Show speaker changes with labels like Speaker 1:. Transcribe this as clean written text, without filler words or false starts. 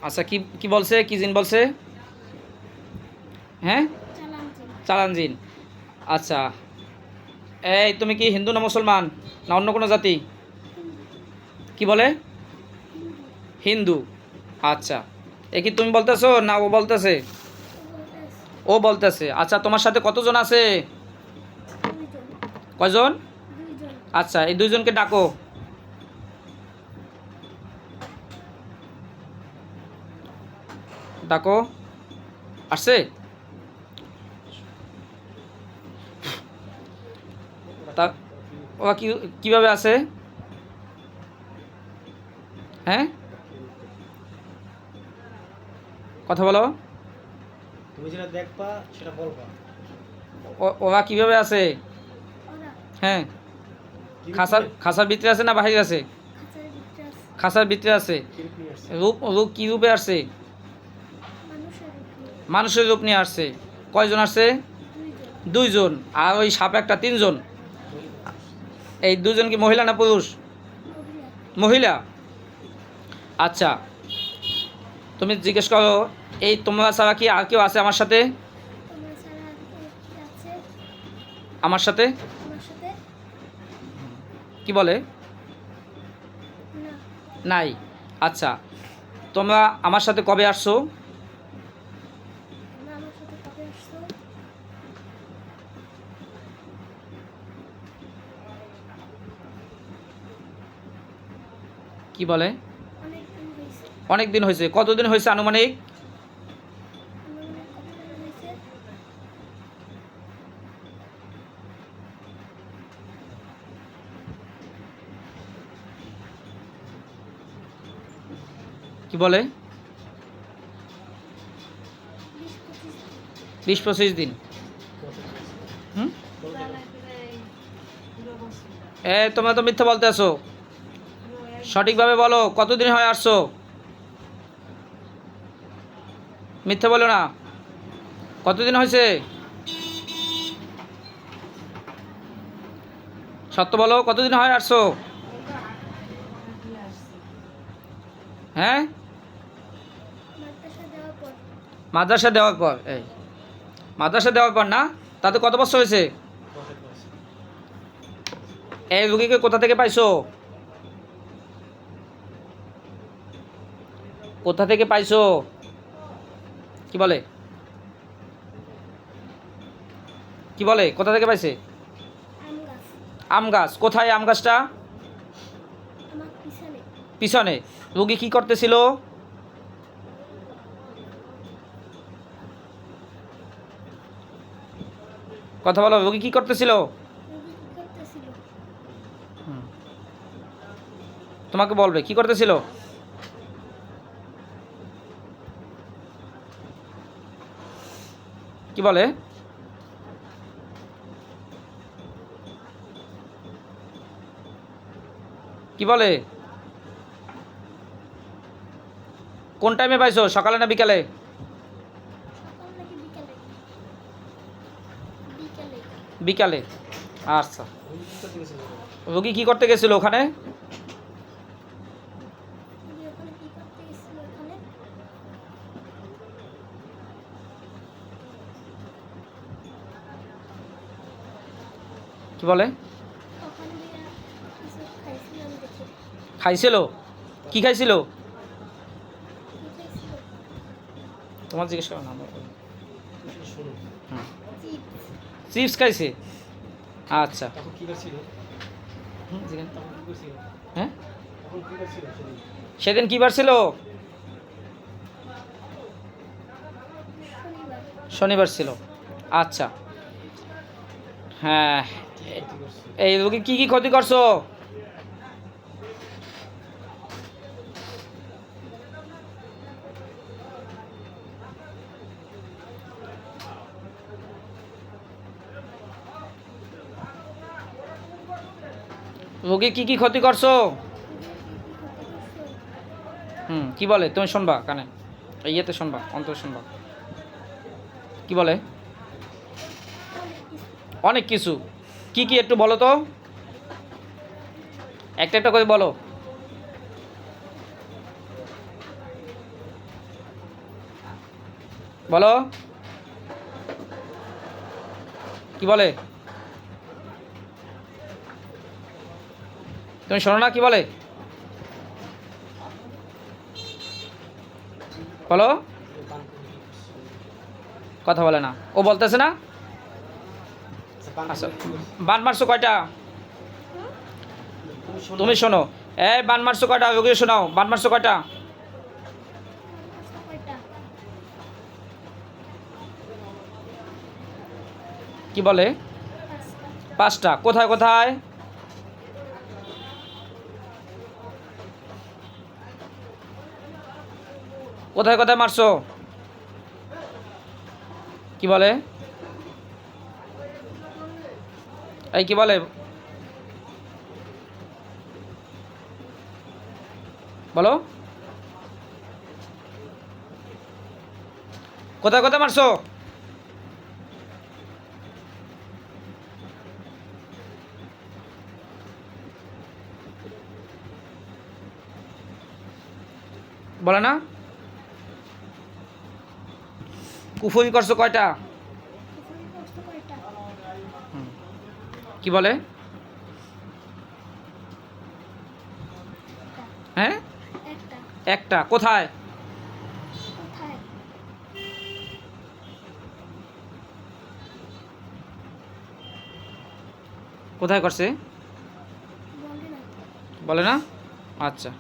Speaker 1: আচ্ছা, কি কি বলছে, কি জিন বলছে? হ্যাঁ, চালান জিন। আচ্ছা, এই তুমি কি হিন্দু না মুসলমান না অন্য কোনো জাতি? কি বলে? হিন্দু। আচ্ছা, এ কি তুমি বলতেছো না ও বলতেছে? ও বলতেছে। আচ্ছা, তোমার সাথে কতজন আছে? কয়জন? আচ্ছা, এই দুইজনকে ডাকো। ডাকো। আসছে? তা ওরা কি কিভাবে আছে? হ্যাঁ, কথা বলো।
Speaker 2: তুমি যেটা দেখবা সেটা বলবা।
Speaker 1: ওরা কিভাবে আছে? হ্যাঁ, খাসার
Speaker 2: কিরূপে?
Speaker 1: খাসার ভিতরে আছে না বাহিরে আছে? খাসার ভিতরে আছে।
Speaker 2: কিরূপ নিয়ে আসছে?
Speaker 1: রূপ রূপ কি রূপে আসছে? মানুষের রূপ নিয়ে আসছে। কয়জন আসছে? দুইজন। আর ওই সাপ একটা, তিনজন। এই দুজন কি মহিলা না পুরুষ? মহিলা। আচ্ছা, তুমি জিজ্ঞেস করো, এই তোমরা ছাড়া কি আর কেউ আছে আমার সাথে? আমার সাথে কি বলে? নাই। আচ্ছা, তোমরা আমার সাথে কবে আসছো? কি বলে? অনেক দিন হয়েছে। কতদিন হয়েছে আনুমানিক? কি বলে? 20-25 দিন। হুম, তোমরা তো মিথ্যা বলতে আছো। সঠিকভাবে বলো, কতদিন হয় আসছো? মিথ্যা বলো না। কতদিন হয়েছে? সত্য বলো, কতদিন হয় আসছো? হ্যাঁ, মাদ্রাসা দেওয়ার পর। এই মাদ্রাসা দেওয়ার পর না? তাতে কত বছর হয়েছে? এই রুগীকে কোথা থেকে পাইছো? কোথা থেকে পাইছো? কি বলে? কি বলে, কোথা থেকে পাইছে? আম গাছ। কোথায় আম গাছটা? পিছনে। রুগী কি করতেছিল? কথা বলো, রুগী কি করতেছিল? হুম, তোমাকে বলবে কি করতেছিল। কি বলে? কি বলে? কোন টাইমে পাইছো, সকালে না বিকালে? বিকালে। আচ্ছা, রুগী কি করতে গেছিল ওখানে? কি বলে? খাইছিল। কি খাইছিল? তোমার জিজ্ঞেস করো না।
Speaker 2: শুনো।
Speaker 1: হুম, চিপস খাইছে। আচ্ছা।
Speaker 2: তখন কি করছিল?
Speaker 1: হুম, জিজ্ঞেস।
Speaker 2: তখন কি করছিল?
Speaker 1: হ্যাঁ,
Speaker 2: তখন কি করছিল সেদিন?
Speaker 1: সেদিন কি বার ছিল? শনিবার ছিল। আচ্ছা। হ্যাঁ,
Speaker 2: কি ক্ষতি করছে?
Speaker 1: এই রোগী কি কি ক্ষতি করছো? রোগী কি কি ক্ষতি করছো? হুম, কি বলে? তুমি শুনবা কানে, এই ইয়েতে শুনবা, অন্তরে শুনবা। কি বলে? অনেক কিছু। কি কি একটু বলো তো, একটা একটা করে বলো। বলো কি বলে? তুমি শোনো না কি বলে? বলো, কথা বলে না, ও বলতেছে না। আচ্ছা, বান মারছো কয়টা? তুমি শোনো, এই বান মারছো কয়টা ওকে শোনাও, বান মারছো কয়টা? কি বলে? 5টা। কোথায় কোথায়? কোথায় কোথায় মারছো? কি বলে? এই কি বলে? বলো, কোথায় কোথায় মারছো? বলে না। কুফুরি করছো কয়টা? কি বলে? হ্যাঁ, একটা। কোথায়? কোথায় করছে? বলে না। আচ্ছা।